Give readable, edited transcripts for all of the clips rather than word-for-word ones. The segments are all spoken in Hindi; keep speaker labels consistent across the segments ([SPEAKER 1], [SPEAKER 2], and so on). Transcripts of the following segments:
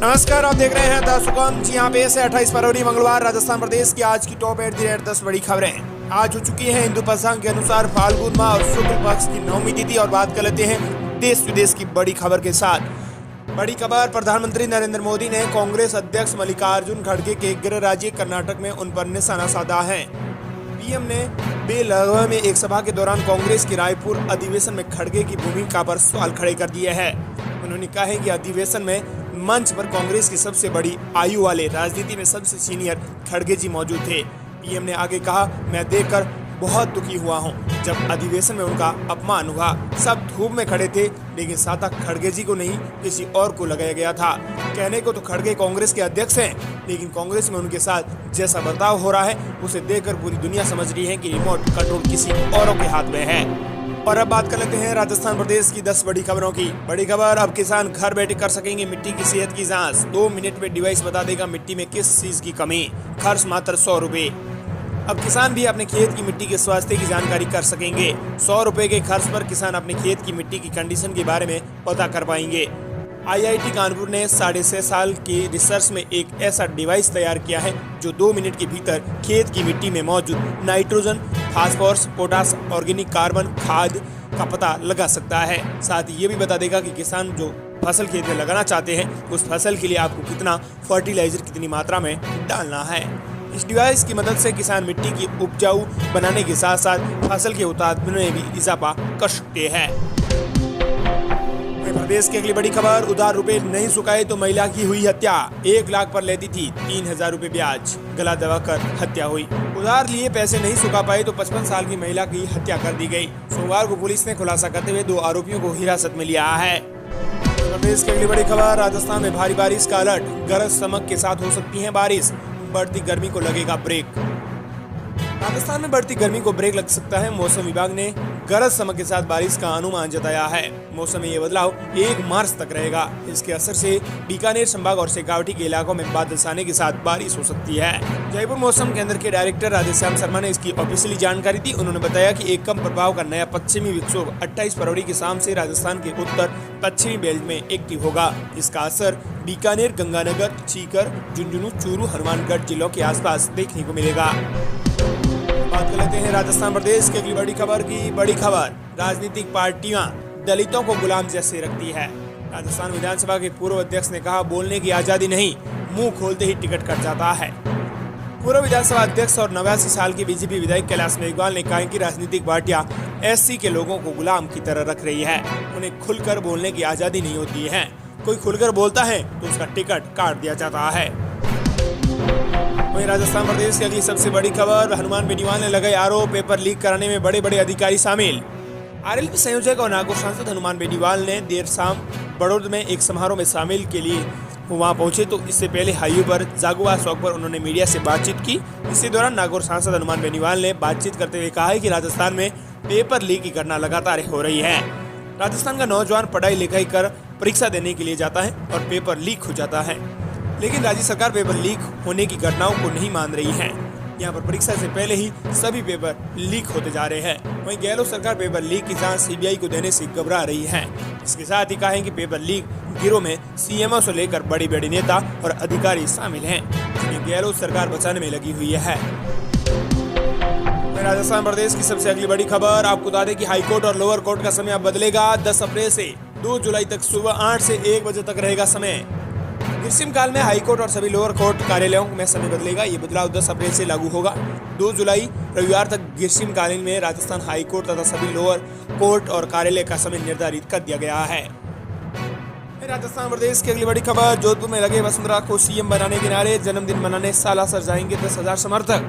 [SPEAKER 1] नमस्कार, आप देख रहे हैं द सुगम। जी हाँ, पेश है 28 फरवरी मंगलवार राजस्थान प्रदेश की आज की टॉप 10 बड़ी खबरें। आज हो चुकी हैं हिंदू पंचांग के अनुसार फाल्गुन माह और शुक्ल पक्ष की नवमी तिथि। और बात कर लेते हैं देश विदेश की बड़ी खबर के साथ। बड़ी खबर, प्रधानमंत्री नरेंद्र मोदी ने कांग्रेस अध्यक्ष मल्लिकार्जुन खड़गे के गृह राज्य कर्नाटक में उन पर निशाना साधा है। पीएम ने बेलगावी में एक सभा के दौरान कांग्रेस के रायपुर अधिवेशन में खड़गे की भूमिका पर सवाल खड़े कर दिए हैं। उन्होंने कहा है कि अधिवेशन में मंच पर कांग्रेस की सबसे बड़ी आयु वाले, राजनीति में सबसे सीनियर खड़गे जी मौजूद थे। पीएम ने आगे कहा, मैं देखकर बहुत दुखी हुआ हूं। जब अधिवेशन में उनका अपमान हुआ, सब धूप में खड़े थे, लेकिन साथा खड़गे जी को नहीं, किसी और को लगाया गया था। कहने को तो खड़गे कांग्रेस के अध्यक्ष हैं, लेकिन कांग्रेस में उनके साथ जैसा बर्ताव हो रहा है, उसे देखकर पूरी दुनिया समझ रही है कि रिमोट कंट्रोल किसी औरों के हाथ में है। और अब बात कर लेते हैं राजस्थान प्रदेश की 10 बड़ी खबरों की। बड़ी खबर, अब किसान घर बैठे कर सकेंगे मिट्टी की सेहत की जांच। 2 मिनट में डिवाइस बता देगा मिट्टी में किस चीज की कमी। खर्च मात्र 100 रुपए। अब किसान भी अपने खेत की मिट्टी के स्वास्थ्य की जानकारी कर सकेंगे। 100 रुपए के खर्च पर किसान अपने खेत की मिट्टी की कंडीशन के बारे में पता कर पाएंगे। IIT कानपुर ने 6.5 साल की रिसर्च में एक ऐसा डिवाइस तैयार किया है जो 2 मिनट के भीतर खेत की मिट्टी में मौजूद nitrogen, phosphorus, potash, organic carbon, खाद का पता लगा सकता है। साथ ही ये भी बता देगा कि किसान जो फसल खेत में लगाना चाहते हैं, उस फसल के लिए आपको कितना फर्टिलाइजर, कितनी मात्रा में डालना है। इस डिवाइस की मदद से किसान मिट्टी की उपजाऊ बनाने के साथ साथ फसल के उत्पादन में भी इजाफा कर सकते हैं। प्रदेश की अगली बड़ी खबर, उधार रुपए नहीं चुकाए तो महिला की हुई हत्या। 1 लाख पर लेती थी 3000 रुपए ब्याज, गला दबाकर हत्या हुई। उधार लिए पैसे नहीं चुका पाए तो 55 साल की महिला की हत्या कर दी गई। सोमवार को पुलिस ने खुलासा करते हुए 2 आरोपियों को हिरासत में लिया है। प्रदेश की अगली बड़ी खबर, राजस्थान में भारी बारिश का अलर्ट। गरज चमक के साथ हो सकती है बारिश, बढ़ती गर्मी को लगेगा ब्रेक। राजस्थान में बढ़ती गर्मी को ब्रेक लग सकता है। मौसम विभाग ने गरज चमक के साथ बारिश का अनुमान जताया है। मौसम में ये बदलाव 1 मार्च तक रहेगा। इसके असर से बीकानेर संभाग और शेखावटी के इलाकों में बादल छाने के साथ बारिश हो सकती है। जयपुर मौसम केंद्र के डायरेक्टर राधेश्याम शर्मा ने इसकी ऑफिशियली जानकारी दी। उन्होंने बताया कि एक कम प्रभाव का नया पश्चिमी विक्षोभ 28 फरवरी की शाम से राजस्थान के उत्तर पश्चिमी बेल्ट में एक्टिव होगा। इसका असर बीकानेर, गंगानगर, सीकर, झुंझुनू, चूरू, हनुमानगढ़ जिलों के आसपास देखने को मिलेगा। बात कर लेते हैं राजस्थान प्रदेश की अगली बड़ी खबर की। बड़ी खबर, राजनीतिक पार्टियां दलितों को गुलाम जैसे रखती है। राजस्थान विधानसभा के पूर्व अध्यक्ष ने कहा, बोलने की आजादी नहीं, मुंह खोलते ही टिकट कट जाता है। पूर्व विधानसभा अध्यक्ष और 89 साल के बीजेपी विधायक कैलाश मेघवाल ने कहा कि राजनीतिक पार्टियां SC के लोगों को गुलाम की तरह रख रही है। उन्हें खुलकर बोलने की आजादी नहीं होती है। कोई खुलकर बोलता है तो उसका टिकट काट दिया जाता है। वहीं राजस्थान प्रदेश की अगली सबसे बड़ी खबर, हनुमान बेनीवाल ने लगाए आरोप, पेपर लीक कराने में बड़े बड़े अधिकारी शामिल। RLP संयोजक और नागौर सांसद हनुमान बेनीवाल ने देर शाम बड़ौद में एक समारोह में शामिल के लिए वहां पहुंचे तो इससे पहले हाईवे पर जागुआ चौक पर उन्होंने मीडिया से बातचीत की। इसी दौरान नागौर सांसद हनुमान बेनीवाल ने बातचीत करते हुए कहा है कि राजस्थान में पेपर लीक की घटना लगातार हो रही है। राजस्थान का नौजवान पढ़ाई लिखाई कर परीक्षा देने के लिए जाता है और पेपर लीक हो जाता है, लेकिन राज्य सरकार पेपर लीक होने की घटनाओं को नहीं मान रही है। यहाँ पर परीक्षा से पहले ही सभी पेपर लीक होते जा रहे हैं। वहीं गहलोत सरकार पेपर लीक की जांच CBI को देने से घबरा रही है। इसके साथ ही कहा है कि पेपर लीक गिरोह में CMO से लेकर बड़ी बड़ी नेता और अधिकारी शामिल हैं, जिन्हें गहलोत सरकार बचाने में लगी हुई है। राजस्थान प्रदेश की सबसे अगली बड़ी खबर, आपको बता दें कि हाईकोर्ट और लोअर कोर्ट का समय अब बदलेगा। 10 अप्रैल से 2 जुलाई तक सुबह 8 से 1 बजे तक रहेगा समय। ग्रीष्मकाल में हाईकोर्ट और सभी लोअर कोर्ट कार्यालयों में समय बदलेगा। ये बदलाव 10 अप्रैल से लागू होगा। 2 जुलाई रविवार तक ग्रीष्मकालीन में राजस्थान हाईकोर्ट तथा सभी लोअर कोर्ट और कार्यालय का समय निर्धारित कर दिया गया है। राजस्थान प्रदेश की अगली बड़ी खबर, जोधपुर में लगे वसुंधरा को CM बनाने के नारे, जन्मदिन मनाने सालासर जाएंगे 10,000 समर्थक।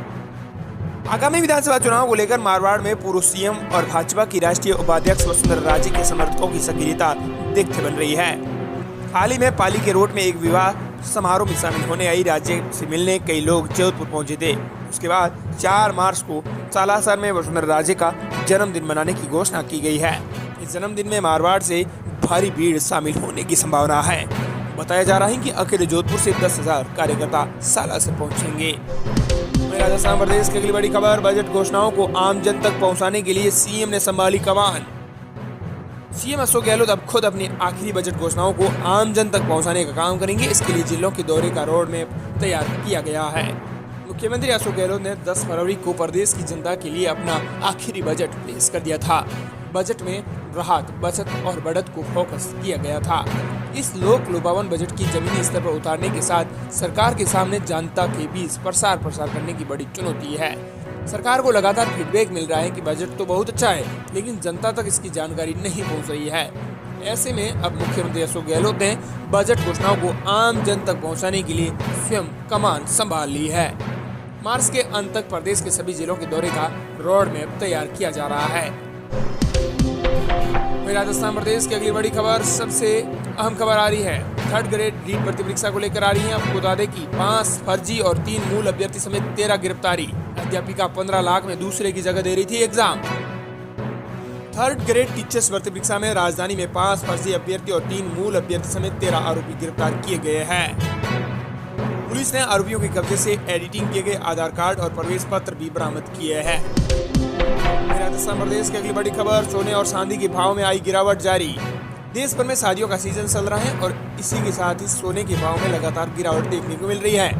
[SPEAKER 1] आगामी विधानसभा चुनाव को लेकर मारवाड़ में पूर्व CM और भाजपा की राष्ट्रीय उपाध्यक्ष वसुंधरा राजे के समर्थकों की सक्रियता देखते बन रही है। हाल ही में पाली के रोड में एक विवाह समारोह में शामिल होने आई राज्य से मिलने कई लोग जोधपुर पहुंचे थे। उसके बाद 4 मार्च को सालासर में वसुंधरा राजे का जन्मदिन मनाने की घोषणा की गई है। इस जन्मदिन में मारवाड़ से भारी भीड़ शामिल होने की संभावना है। बताया जा रहा है कि अकेले जोधपुर से 10,000 कार्यकर्ता सालासर पहुंचेंगे। राजस्थान प्रदेश की अगली बड़ी खबर, बजट घोषणाओं को आम जन तक पहुंचाने के लिए CM ने संभाली कमान। सीएम अशोक गहलोत अब खुद अपनी आखिरी बजट घोषणाओं को आम जन तक पहुंचाने का काम करेंगे। इसके लिए जिलों के दौरे का रोड मैप तैयार किया गया है। मुख्यमंत्री अशोक गहलोत ने 10 फरवरी को प्रदेश की जनता के लिए अपना आखिरी बजट पेश कर दिया था। बजट में राहत, बचत और बढ़त को फोकस किया गया था। इस लोक लुभावन बजट की जमीनी स्तर पर उतारने के साथ सरकार के सामने जनता के बीच प्रसार करने की बड़ी चुनौती है। सरकार को लगातार फीडबैक मिल रहा है कि बजट तो बहुत अच्छा है, लेकिन जनता तक इसकी जानकारी नहीं पहुंच रही है। ऐसे में अब मुख्यमंत्री अशोक गहलोत ने बजट घोषणाओं को आम जन तक पहुंचाने के लिए स्वयं कमान संभाल ली है। मार्च के अंत तक प्रदेश के सभी जिलों के दौरे का रोड मैप तैयार किया जा रहा है। राजस्थान प्रदेश की अगली बड़ी खबर, सबसे अहम खबर आ रही है। 3rd ग्रेड रीट भर्ती परीक्षा को लेकर आ रही है। आपको बता दें कि 5 फर्जी और 3 मूल अभ्यर्थी समेत 13 गिरफ्तारी। अध्यापिका 15 लाख में दूसरे की जगह दे रही थी एग्जाम। 3rd ग्रेड टीचर्स भर्ती परीक्षा में राजधानी में 5 फर्जी अभ्यर्थी और 3 मूल अभ्यर्थी समेत 13 आरोपी गिरफ्तार किए गए हैं। पुलिस ने आरोपियों के कब्जे से एडिटिंग किए गए आधार कार्ड और प्रवेश पत्र भी बरामद किए हैं। राजस्थान प्रदेश की अगली बड़ी खबर, सोने और चांदी के भाव में आई गिरावट जारी। देश भर में शादियों का सीजन चल रहा है और इसी के साथ ही सोने के भाव में लगातार गिरावट देखने को मिल रही है।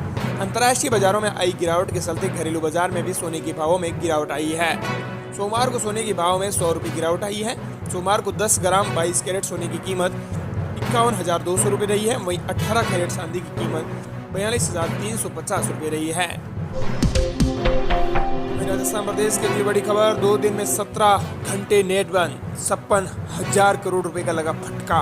[SPEAKER 1] अंतर्राष्ट्रीय बाजारों में आई गिरावट के चलते घरेलू बाजार में भी सोने के भावों में गिरावट आई है। सोमवार को सोने के भाव में 100 रुपये गिरावट आई है। सोमवार को 10 ग्राम 22 कैरेट सोने की कीमत 51,200 रुपये रही है। वहीं 18 कैरेट चांदी की कीमत 42,350 रुपये रही है। राजस्थान प्रदेश की अगली बड़ी खबर, 2 दिन में 17 घंटे नेट बंद, 56,000 करोड़ रुपए का लगा फटका।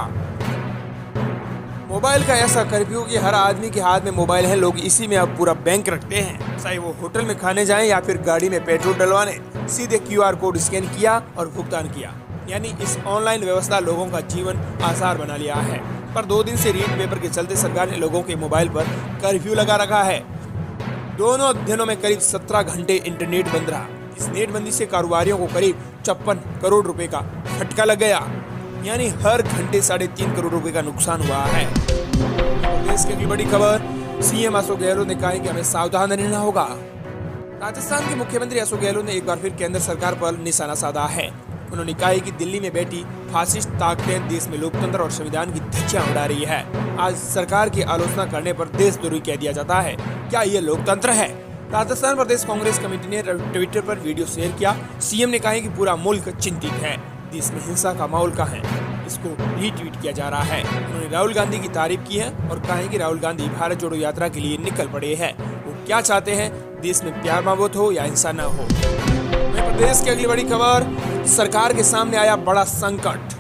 [SPEAKER 1] मोबाइल का ऐसा कर्फ्यू कि हर आदमी के हाथ में मोबाइल है। लोग इसी में अब पूरा बैंक रखते हैं। चाहे वो होटल में खाने जाएं या फिर गाड़ी में पेट्रोल डलवाने, सीधे QR कोड स्कैन किया और भुगतान किया। यानी इस ऑनलाइन व्यवस्था लोगों का जीवन आसान बना लिया है। पर 2 दिन से रीट पेपर के चलते सरकार ने लोगों के मोबाइल पर कर्फ्यू लगा रखा है। दोनों दिनों में करीब 17 घंटे इंटरनेट बंद रहा। इस नेटबंदी से कारोबारियों को करीब 56 करोड़ रुपए का फटका लग गया। यानी हर घंटे 3.5 करोड़ रुपए का नुकसान हुआ है। देश की बड़ी खबर, सीएम अशोक गहलोत ने कहा है कि हमें सावधान रहना होगा। राजस्थान के मुख्यमंत्री अशोक गहलोत ने एक बार फिर केंद्र सरकार पर निशाना साधा है। उन्होंने कहा है कि दिल्ली में बैठी फासिस्ट ताकतें देश में लोकतंत्र और संविधान की धज्जियां उड़ा रही है। आज सरकार की आलोचना करने पर देशद्रोही कह दिया जाता है। क्या ये लोकतंत्र है? राजस्थान प्रदेश कांग्रेस कमेटी ने ट्विटर पर वीडियो शेयर किया। सीएम ने कहा है कि पूरा मुल्क चिंतित है। देश में हिंसा का माहौल का है, इसको रीट्वीट किया जा रहा है। उन्होंने राहुल गांधी की तारीफ की है और कहा है कि राहुल गांधी भारत जोड़ो यात्रा के लिए निकल पड़े हैं। वो क्या चाहते हैं, देश में प्यार मोहब्बत हो या हिंसा न हो। प्रदेश की अगली बड़ी खबर, सरकार के सामने आया बड़ा संकट,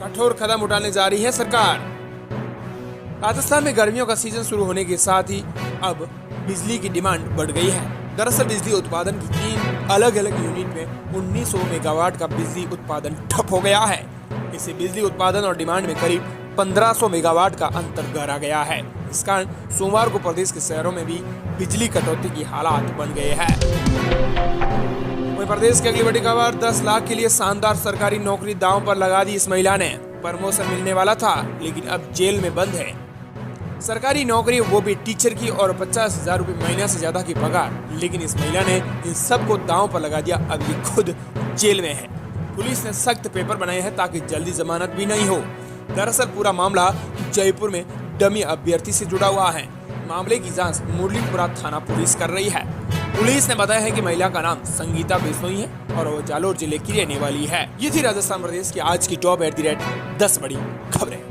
[SPEAKER 1] कठोर कदम उठाने जा रही है सरकार। राजस्थान में गर्मियों का सीजन शुरू होने के साथ ही अब बिजली की डिमांड बढ़ गई है। दरअसल बिजली उत्पादन की 3 अलग अलग यूनिट में 1900 मेगावाट का बिजली उत्पादन ठप हो गया है। इससे बिजली उत्पादन और डिमांड में करीब 1500 मेगावाट का अंतर गहरा गया है। इस कारण सोमवार को प्रदेश के शहरों में भी बिजली कटौती की हालात बन गए हैं। वहीं प्रदेश की अगली बड़ी खबर, 10 लाख के लिए शानदार सरकारी नौकरी दांव पर लगा दी इस महिला ने। प्रमोशन मिलने वाला था लेकिन अब जेल में बंद है। सरकारी नौकरी, वो भी टीचर की, और 50,000 रुपये महीने से ज्यादा की पगार। लेकिन इस महिला ने इन सबको दांव पर लगा दिया। अब ये खुद जेल में है। पुलिस ने सख्त पेपर बनाए हैं ताकि जल्दी जमानत भी नहीं हो। दरअसल पूरा मामला जयपुर में डमी अभ्यर्थी से जुड़ा हुआ है। मामले की जांच मुरलीपुरा थाना पुलिस कर रही है। पुलिस ने बताया है कि महिला का नाम संगीता बिश्नोई है और वो जालोर जिले की रहने वाली है। ये थी राजस्थान प्रदेश की आज की टॉप @ 10 बड़ी खबरें।